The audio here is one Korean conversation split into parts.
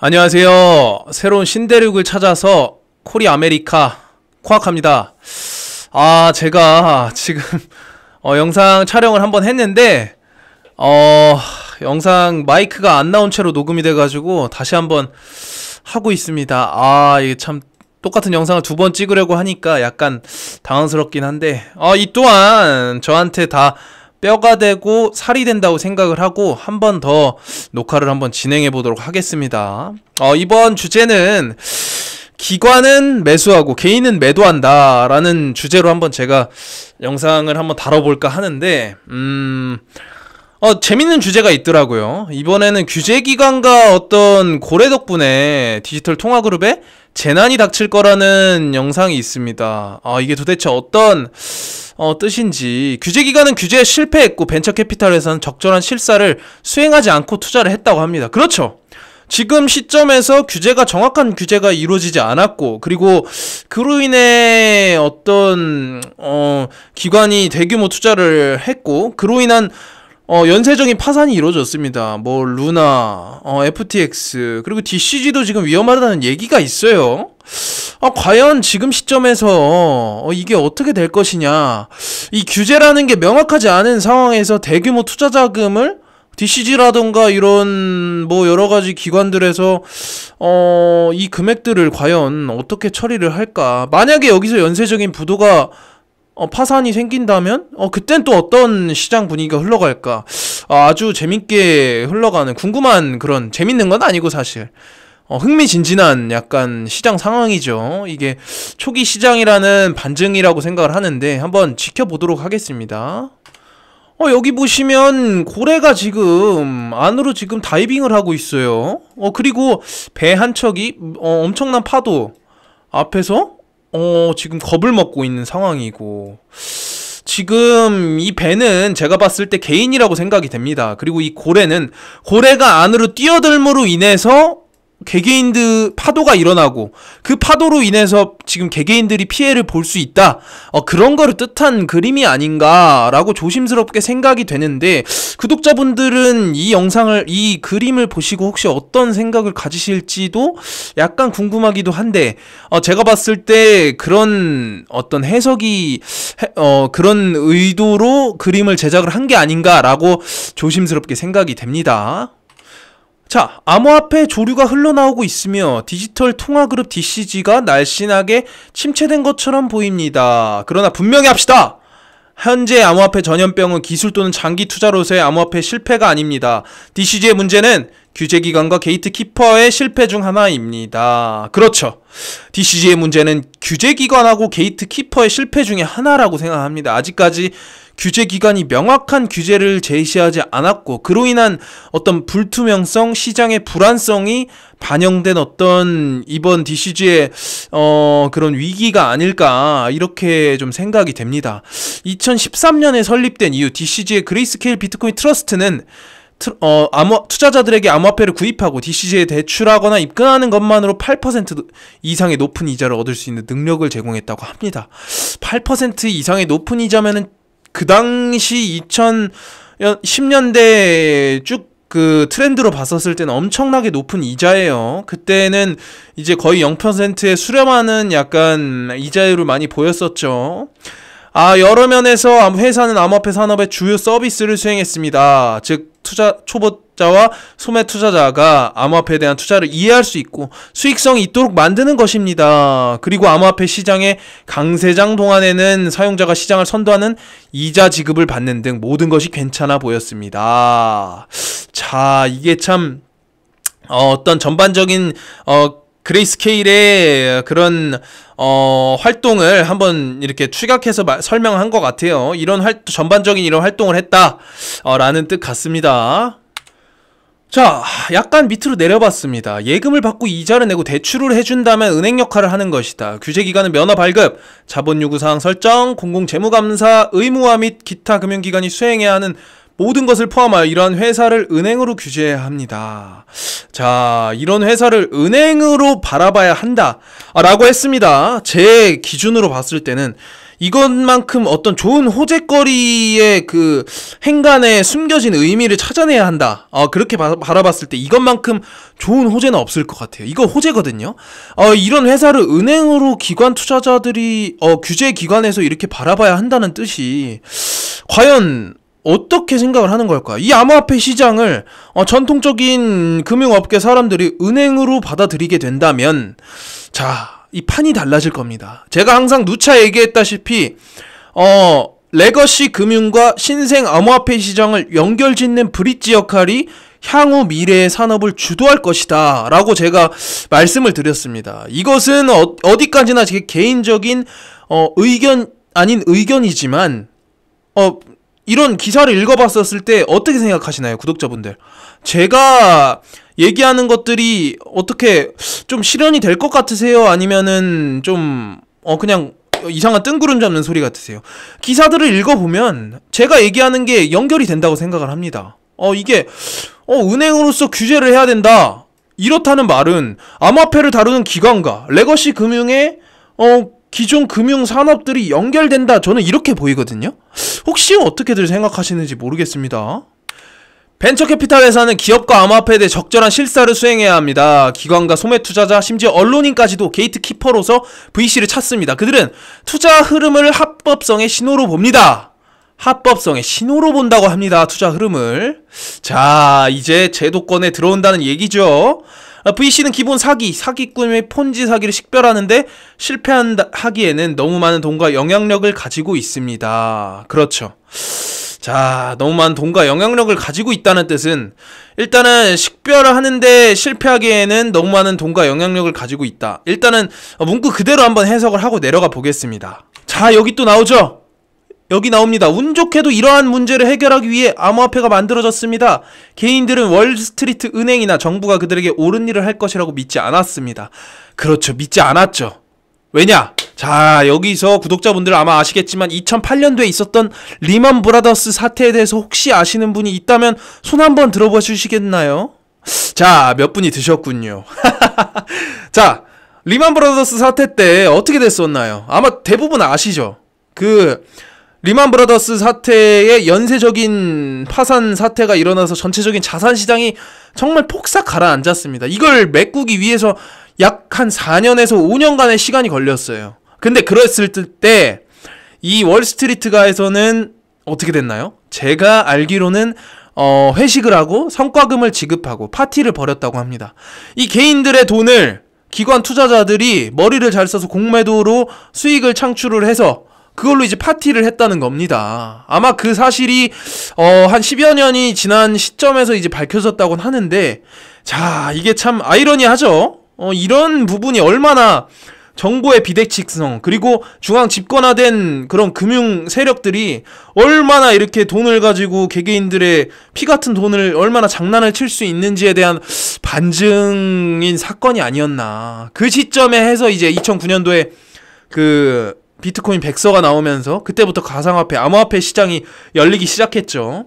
안녕하세요. 새로운 신대륙을 찾아서 코리 아메리카 코악합니다. 제가 지금 영상 촬영을 한번 했는데 영상 마이크가 안 나온 채로 녹음이 돼가지고 다시 한번 하고 있습니다. 이게 참 똑같은 영상을 두 번 찍으려고 하니까 약간 당황스럽긴 한데 이 또한 저한테 다 뼈가 되고 살이 된다고 생각을 하고 한 번 더 녹화를 한번 진행해 보도록 하겠습니다. 이번 주제는 기관은 매수하고 개인은 매도한다 라는 주제로 한번 제가 영상을 한번 다뤄볼까 하는데 재밌는 주제가 있더라고요. 이번에는 규제기관과 어떤 고래 덕분에 디지털 통화그룹에 재난이 닥칠 거라는 영상이 있습니다. 이게 도대체 어떤 뜻인지. 규제기관은 규제에 실패했고 벤처캐피탈에서는 적절한 실사를 수행하지 않고 투자를 했다고 합니다. 그렇죠. 지금 시점에서 정확한 규제가 이루어지지 않았고, 그리고 그로 인해 어떤 기관이 대규모 투자를 했고, 그로 인한 연쇄적인 파산이 이루어졌습니다. 루나, FTX, 그리고 DCG도 지금 위험하다는 얘기가 있어요. 과연 지금 시점에서 이게 어떻게 될 것이냐. 이 규제라는 게 명확하지 않은 상황에서 대규모 투자 자금을 DCG라던가 이런 여러가지 기관들에서 이 금액들을 과연 어떻게 처리를 할까. 만약에 여기서 연쇄적인 부도가 파산이 생긴다면 그땐 또 어떤 시장 분위기가 흘러갈까. 아주 재밌게 흘러가는 궁금한 그런, 재밌는 건 아니고 사실 흥미진진한 약간 시장 상황이죠. 이게 초기 시장이라는 반증이라고 생각을 하는데 한번 지켜보도록 하겠습니다. 여기 보시면 고래가 지금 안으로 지금 다이빙을 하고 있어요. 그리고 배 한 척이 엄청난 파도 앞에서 지금 겁을 먹고 있는 상황이고, 지금 이 배는 제가 봤을 때 개인이라고 생각이 됩니다. 그리고 이 고래가 안으로 뛰어들므로 인해서 개개인들 파도가 일어나고, 그 파도로 인해서 지금 개개인들이 피해를 볼 수 있다, 그런 거를 뜻한 그림이 아닌가라고 조심스럽게 생각이 되는데, 구독자분들은 이 그림을 보시고 혹시 어떤 생각을 가지실지도 약간 궁금하기도 한데, 제가 봤을 때 그런 어떤 해석이 그런 의도로 그림을 제작을 한 게 아닌가라고 조심스럽게 생각이 됩니다. 자, 암호화폐 조류가 흘러나오고 있으며 디지털 통화그룹 DCG가 날씬하게 침체된 것처럼 보입니다. 그러나 분명히 합시다! 현재 암호화폐 전염병은 기술 또는 장기 투자로서의 암호화폐 실패가 아닙니다. DCG의 문제는 규제기관과 게이트키퍼의 실패 중 하나입니다. 그렇죠. DCG의 문제는 규제기관하고 게이트키퍼의 실패 중에 하나라고 생각합니다. 아직까지 규제기관이 명확한 규제를 제시하지 않았고, 그로 인한 어떤 불투명성, 시장의 불안성이 반영된 어떤 이번 DCG의 그런 위기가 아닐까, 이렇게 좀 생각이 됩니다. 2013년에 설립된 이후 DCG의 그레이스케일 비트코인 트러스트는 투자자들에게 암호화폐를 구입하고 DCG에 대출하거나 입금하는 것만으로 8% 이상의 높은 이자를 얻을 수 있는 능력을 제공했다고 합니다. 8% 이상의 높은 이자면은 그 당시 2010년대 쭉 그 트렌드로 봤었을 때는 엄청나게 높은 이자예요. 그때는 이제 거의 0%에 수렴하는 약간 이자율을 많이 보였었죠. 여러 면에서 회사는 암호화폐 산업의 주요 서비스를 수행했습니다. 즉 초보자와 소매 투자자가 암호화폐에 대한 투자를 이해할 수 있고 수익성이 있도록 만드는 것입니다. 그리고 암호화폐 시장의 강세장 동안에는 사용자가 시장을 선도하는 이자 지급을 받는 등 모든 것이 괜찮아 보였습니다. 자, 이게 참 어떤 전반적인 그레이스케일의 그런 활동을 한번 이렇게 추격해서 설명한 것 같아요. 전반적인 이런 활동을 했다 라는 뜻 같습니다. 자, 약간 밑으로 내려봤습니다. 예금을 받고 이자를 내고 대출을 해준다면 은행 역할을 하는 것이다. 규제기관은 면허 발급, 자본 요구사항 설정, 공공재무감사, 의무화 및 기타 금융기관이 수행해야 하는 모든 것을 포함하여 이러한 회사를 은행으로 규제해야 합니다. 자, 이런 회사를 은행으로 바라봐야 한다 라고 했습니다. 제 기준으로 봤을 때는 이것만큼 어떤 좋은 호재거리의 그 행간에 숨겨진 의미를 찾아내야 한다. 그렇게 바라봤을 때 이것만큼 좋은 호재는 없을 것 같아요. 이거 호재거든요. 이런 회사를 은행으로 기관 투자자들이 규제 기관에서 이렇게 바라봐야 한다는 뜻이 과연 어떻게 생각을 하는 걸까? 이 암호화폐 시장을 전통적인 금융업계 사람들이 은행으로 받아들이게 된다면 자, 이 판이 달라질 겁니다. 제가 항상 누차 얘기했다시피 레거시 금융과 신생 암호화폐 시장을 연결짓는 브릿지 역할이 향후 미래의 산업을 주도할 것이다 라고 제가 말씀을 드렸습니다. 이것은 어디까지나 제 개인적인 의견 아닌 의견이지만 이런 기사를 읽어봤었을 때 어떻게 생각하시나요, 구독자분들? 제가 얘기하는 것들이 어떻게 좀 실현이 될 것 같으세요? 아니면은 좀 그냥 이상한 뜬구름 잡는 소리 같으세요? 기사들을 읽어보면 제가 얘기하는 게 연결이 된다고 생각을 합니다. 이게 은행으로서 규제를 해야 된다, 이렇다는 말은 암호화폐를 다루는 기관과 레거시 금융의 기존 금융 산업들이 연결된다, 저는 이렇게 보이거든요. 혹시 어떻게들 생각하시는지 모르겠습니다. 벤처캐피탈 회사는 기업과 암호화폐에 대해 적절한 실사를 수행해야 합니다. 기관과 소매 투자자, 심지어 언론인까지도 게이트키퍼로서 VC를 찾습니다. 그들은 투자 흐름을 합법성의 신호로 봅니다. 합법성의 신호로 본다고 합니다. 투자 흐름을. 자, 이제 제도권에 들어온다는 얘기죠. VC는 기본 사기꾼의 폰지 사기를 식별하는데 실패하기에는 너무 많은 돈과 영향력을 가지고 있습니다. 그렇죠. 자, 너무 많은 돈과 영향력을 가지고 있다는 뜻은 일단은 식별을 하는데 실패하기에는 너무 많은 돈과 영향력을 가지고 있다. 일단은 문구 그대로 한번 해석을 하고 내려가 보겠습니다. 자, 여기 또 나오죠? 여기 나옵니다. 운 좋게도 이러한 문제를 해결하기 위해 암호화폐가 만들어졌습니다. 개인들은 월스트리트 은행이나 정부가 그들에게 옳은 일을 할 것이라고 믿지 않았습니다. 그렇죠. 믿지 않았죠. 왜냐? 자, 여기서 구독자분들 아마 아시겠지만 2008년도에 있었던 리먼 브라더스 사태에 대해서 혹시 아시는 분이 있다면 손 한번 들어봐 주시겠나요? 자, 몇 분이 드셨군요. 자, 리먼 브라더스 사태 때 어떻게 됐었나요? 아마 대부분 아시죠? 리먼 브라더스 사태의 연쇄적인 파산 사태가 일어나서 전체적인 자산 시장이 정말 폭삭 가라앉았습니다. 이걸 메꾸기 위해서 약 한 4년에서 5년간의 시간이 걸렸어요. 근데 그랬을 때 이 월스트리트가에서는 어떻게 됐나요? 제가 알기로는 회식을 하고 성과금을 지급하고 파티를 벌였다고 합니다. 이 개인들의 돈을 기관 투자자들이 머리를 잘 써서 공매도로 수익을 창출을 해서 그걸로 이제 파티를 했다는 겁니다. 아마 그 사실이 한 10여 년이 지난 시점에서 이제 밝혀졌다고는 하는데, 자, 이게 참 아이러니하죠. 이런 부분이 얼마나 정보의 비대칭성, 그리고 중앙 집권화된 그런 금융 세력들이 얼마나 이렇게 돈을 가지고 개개인들의 피 같은 돈을 얼마나 장난을 칠 수 있는지에 대한 반증인 사건이 아니었나. 그 시점에 해서 이제 2009년도에 비트코인 백서가 나오면서 그때부터 가상화폐, 암호화폐 시장이 열리기 시작했죠.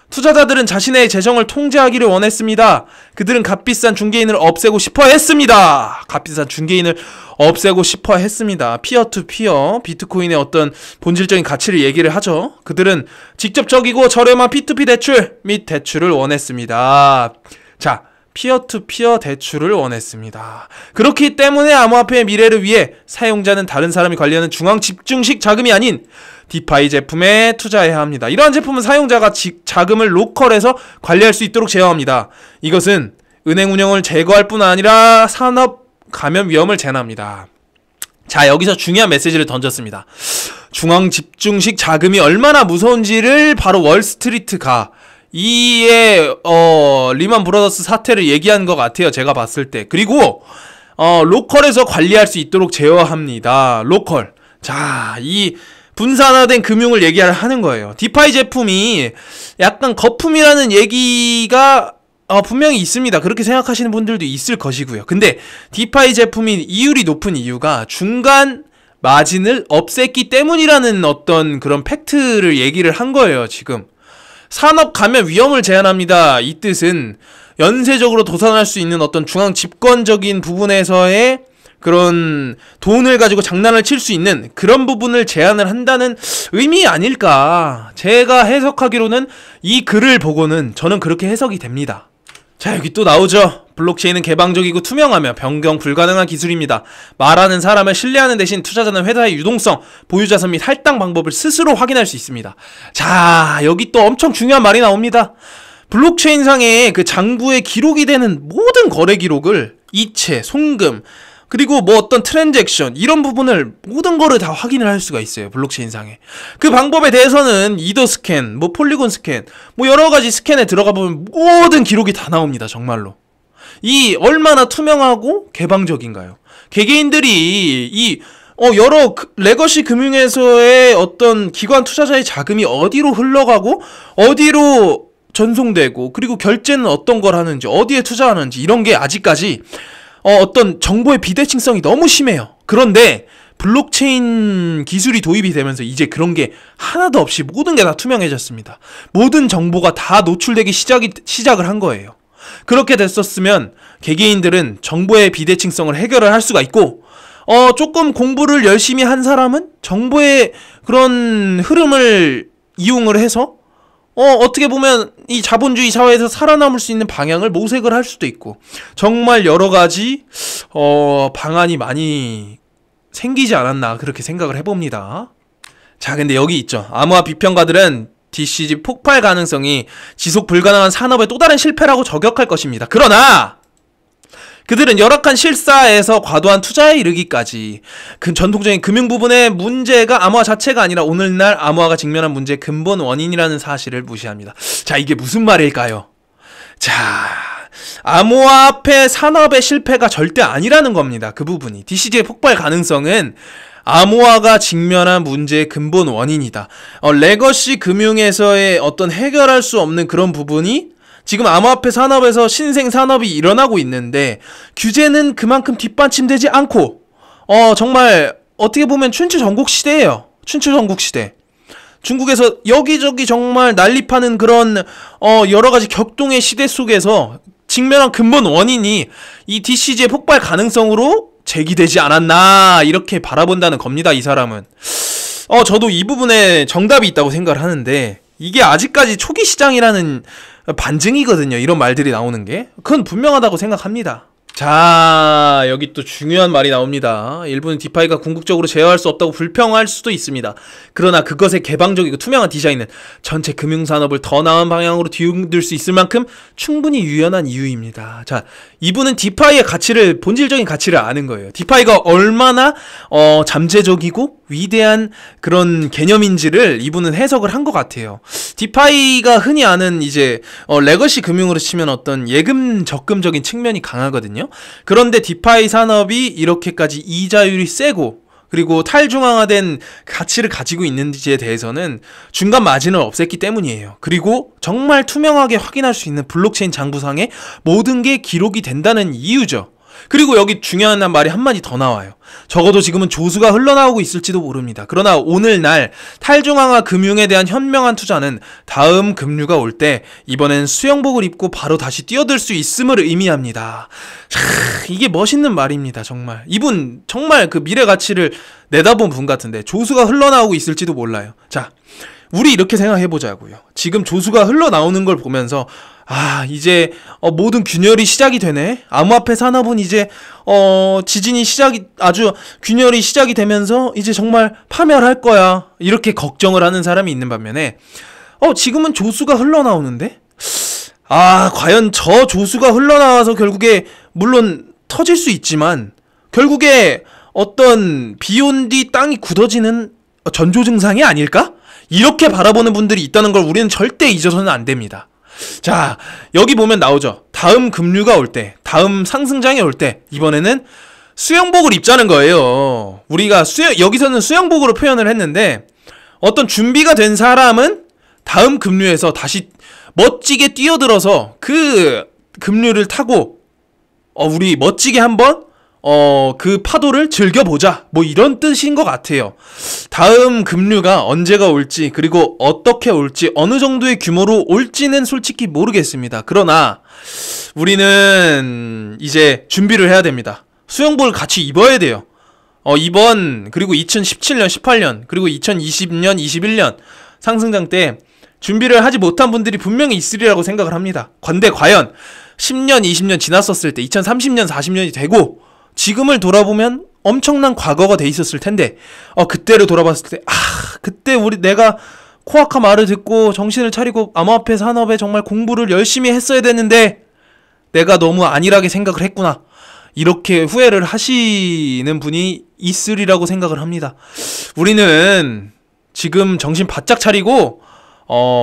투자자들은 자신의 재정을 통제하기를 원했습니다. 그들은 값비싼 중개인을 없애고 싶어 했습니다. 값비싼 중개인을 없애고 싶어 했습니다. 피어 투 피어, 비트코인의 어떤 본질적인 가치를 얘기를 하죠. 그들은 직접적이고 저렴한 P2P 대출 및 대출을 원했습니다. 자, 피어투피어 대출을 원했습니다. 그렇기 때문에 암호화폐의 미래를 위해 사용자는 다른 사람이 관리하는 중앙 집중식 자금이 아닌 디파이 제품에 투자해야 합니다. 이러한 제품은 사용자가 자금을 로컬에서 관리할 수 있도록 제어합니다. 이것은 은행 운영을 제거할 뿐 아니라 산업 감염 위험을 제한합니다. 자, 여기서 중요한 메시지를 던졌습니다. 중앙 집중식 자금이 얼마나 무서운지를 바로 월스트리트가 이에 리먼 브라더스 사태를 얘기한 것 같아요. 제가 봤을 때. 그리고 로컬에서 관리할 수 있도록 제어합니다. 로컬. 자, 이 분산화된 금융을 얘기하는 거예요. 디파이 제품이 약간 거품이라는 얘기가 분명히 있습니다. 그렇게 생각하시는 분들도 있을 것이고요. 근데 디파이 제품이 이율이 높은 이유가 중간 마진을 없앴기 때문이라는 어떤 그런 팩트를 얘기를 한 거예요. 지금 산업 감염 위험을 제한합니다. 이 뜻은 연쇄적으로 도산할 수 있는 어떤 중앙 집권적인 부분에서의 그런 돈을 가지고 장난을 칠 수 있는 그런 부분을 제한을 한다는 의미 아닐까. 제가 해석하기로는 이 글을 보고는 저는 그렇게 해석이 됩니다. 자, 여기 또 나오죠. 블록체인은 개방적이고 투명하며 변경 불가능한 기술입니다. 말하는 사람을 신뢰하는 대신 투자자는 회사의 유동성, 보유자산 및 할당 방법을 스스로 확인할 수 있습니다. 자, 여기 또 엄청 중요한 말이 나옵니다. 블록체인상에 그 장부에 기록이 되는 모든 거래 기록을 이체, 송금, 그리고 뭐 어떤 트랜잭션 이런 부분을 모든 거를 다 확인을 할 수가 있어요. 블록체인상에. 그 방법에 대해서는 이더 스캔, 뭐 폴리곤 스캔, 뭐 여러 가지 스캔에 들어가 보면 모든 기록이 다 나옵니다. 정말로. 이 얼마나 투명하고 개방적인가요? 개개인들이 이 여러 레거시 금융에서의 어떤 기관 투자자의 자금이 어디로 흘러가고 어디로 전송되고 그리고 결제는 어떤 걸 하는지 어디에 투자하는지 이런 게 아직까지 어떤 정보의 비대칭성이 너무 심해요. 그런데 블록체인 기술이 도입이 되면서 이제 그런 게 하나도 없이 모든 게 다 투명해졌습니다. 모든 정보가 다 노출되기 시작을 한 거예요. 그렇게 됐었으면 개개인들은 정보의 비대칭성을 해결을 할 수가 있고 조금 공부를 열심히 한 사람은 정보의 그런 흐름을 이용을 해서 어떻게 보면 이 자본주의 사회에서 살아남을 수 있는 방향을 모색을 할 수도 있고 정말 여러 가지 방안이 많이 생기지 않았나 그렇게 생각을 해봅니다. 자, 근데 여기 있죠. 암호화 비평가들은 DCG 폭발 가능성이 지속 불가능한 산업의 또 다른 실패라고 저격할 것입니다. 그러나 그들은 열악한 실사에서 과도한 투자에 이르기까지 그 전통적인 금융 부분의 문제가 암호화 자체가 아니라 오늘날 암호화가 직면한 문제의 근본 원인이라는 사실을 무시합니다. 자, 이게 무슨 말일까요? 자, 암호화폐 산업의 실패가 절대 아니라는 겁니다. 그 부분이. DCG의 폭발 가능성은 암호화가 직면한 문제의 근본 원인이다. 레거시 금융에서의 어떤 해결할 수 없는 그런 부분이 지금 암호화폐 산업에서 신생 산업이 일어나고 있는데 규제는 그만큼 뒷받침되지 않고 정말 어떻게 보면 춘추 전국 시대예요. 춘추 전국 시대. 중국에서 여기저기 정말 난립하는 그런 여러 가지 격동의 시대 속에서 직면한 근본 원인이 이 DCG의 폭발 가능성으로 제기되지 않았나 이렇게 바라본다는 겁니다. 이 사람은. 저도 이 부분에 정답이 있다고 생각을 하는데 이게 아직까지 초기 시장이라는 반증이거든요. 이런 말들이 나오는 게. 그건 분명하다고 생각합니다. 자, 여기 또 중요한 말이 나옵니다. 일부는 디파이가 궁극적으로 제어할 수 없다고 불평할 수도 있습니다. 그러나 그것의 개방적이고 투명한 디자인은 전체 금융산업을 더 나은 방향으로 뒤흔들 수 있을 만큼 충분히 유연한 이유입니다. 자, 이분은 디파이의 가치를, 본질적인 가치를 아는 거예요. 디파이가 얼마나 잠재적이고 위대한 그런 개념인지를 이분은 해석을 한 것 같아요. 디파이가 흔히 아는 이제 레거시 금융으로 치면 어떤 예금 적금적인 측면이 강하거든요. 그런데 디파이 산업이 이렇게까지 이자율이 세고 그리고 탈중앙화된 가치를 가지고 있는지에 대해서는 중간 마진을 없앴기 때문이에요. 그리고 정말 투명하게 확인할 수 있는 블록체인 장부상에 모든 게 기록이 된다는 이유죠. 그리고 여기 중요한 말이 한마디 더 나와요. 적어도 지금은 조수가 흘러나오고 있을지도 모릅니다. 그러나 오늘날 탈중앙화 금융에 대한 현명한 투자는 다음 급류가 올 때 이번엔 수영복을 입고 바로 다시 뛰어들 수 있음을 의미합니다. 이게 멋있는 말입니다. 정말 이분 정말 그 미래 가치를 내다본 분 같은데 조수가 흘러나오고 있을지도 몰라요. 자, 우리 이렇게 생각해보자고요. 지금 조수가 흘러나오는 걸 보면서 이제 모든 균열이 시작이 되네. 암호화폐 산업은 이제 지진이 아주 균열이 시작이 되면서 이제 정말 파멸할 거야. 이렇게 걱정을 하는 사람이 있는 반면에 지금은 조수가 흘러나오는데 과연 저 조수가 흘러나와서 결국에 물론 터질 수 있지만 결국에 어떤 비온 뒤 땅이 굳어지는 전조 증상이 아닐까? 이렇게 바라보는 분들이 있다는 걸 우리는 절대 잊어서는 안 됩니다. 자, 여기 보면 나오죠. 다음 급류가 올 때, 다음 상승장이 올 때 이번에는 수영복을 입자는 거예요. 우리가 여기서는 수영복으로 표현을 했는데 어떤 준비가 된 사람은 다음 급류에서 다시 멋지게 뛰어들어서 그 급류를 타고 우리 멋지게 한번 그 파도를 즐겨보자. 뭐 이런 뜻인 것 같아요. 다음 급류가 언제가 올지 그리고 어떻게 올지 어느 정도의 규모로 올지는 솔직히 모르겠습니다. 그러나 우리는 이제 준비를 해야 됩니다. 수영복을 같이 입어야 돼요. 이번 그리고 2017년, 18년 그리고 2020년, 21년 상승장 때 준비를 하지 못한 분들이 분명히 있으리라고 생각을 합니다. 근데 과연 10년, 20년 지났었을 때 2030년, 40년이 되고 지금을 돌아보면 엄청난 과거가 돼 있었을 텐데 그때를 돌아봤을 때 그때 내가 코아카 말을 듣고 정신을 차리고 암호화폐 산업에 정말 공부를 열심히 했어야 되는데 내가 너무 안일하게 생각을 했구나, 이렇게 후회를 하시는 분이 있으리라고 생각을 합니다. 우리는 지금 정신 바짝 차리고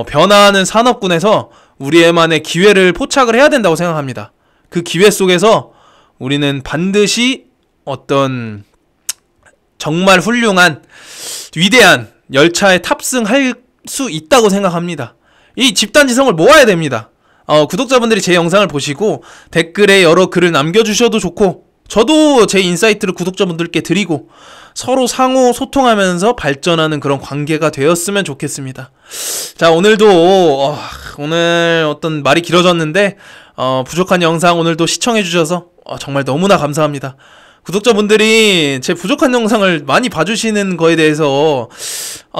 변화하는 산업군에서 우리의만의 기회를 포착을 해야 된다고 생각합니다. 그 기회 속에서 우리는 반드시 어떤 정말 훌륭한 위대한 열차에 탑승할 수 있다고 생각합니다. 이 집단지성을 모아야 됩니다. 구독자분들이 제 영상을 보시고 댓글에 여러 글을 남겨주셔도 좋고, 저도 제 인사이트를 구독자분들께 드리고 서로 상호 소통하면서 발전하는 그런 관계가 되었으면 좋겠습니다. 자, 오늘도 오늘 어떤 말이 길어졌는데 부족한 영상 오늘도 시청해주셔서 정말 너무나 감사합니다. 구독자분들이 제 부족한 영상을 많이 봐주시는 거에 대해서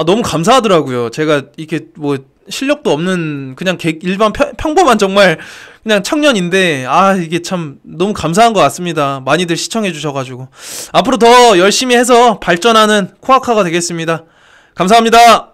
너무 감사하더라고요. 제가 이렇게 뭐 실력도 없는 그냥 일반 평범한 정말 그냥 청년인데 이게 참 너무 감사한 것 같습니다. 많이들 시청해 주셔가지고 앞으로 더 열심히 해서 발전하는 코아카가 되겠습니다. 감사합니다.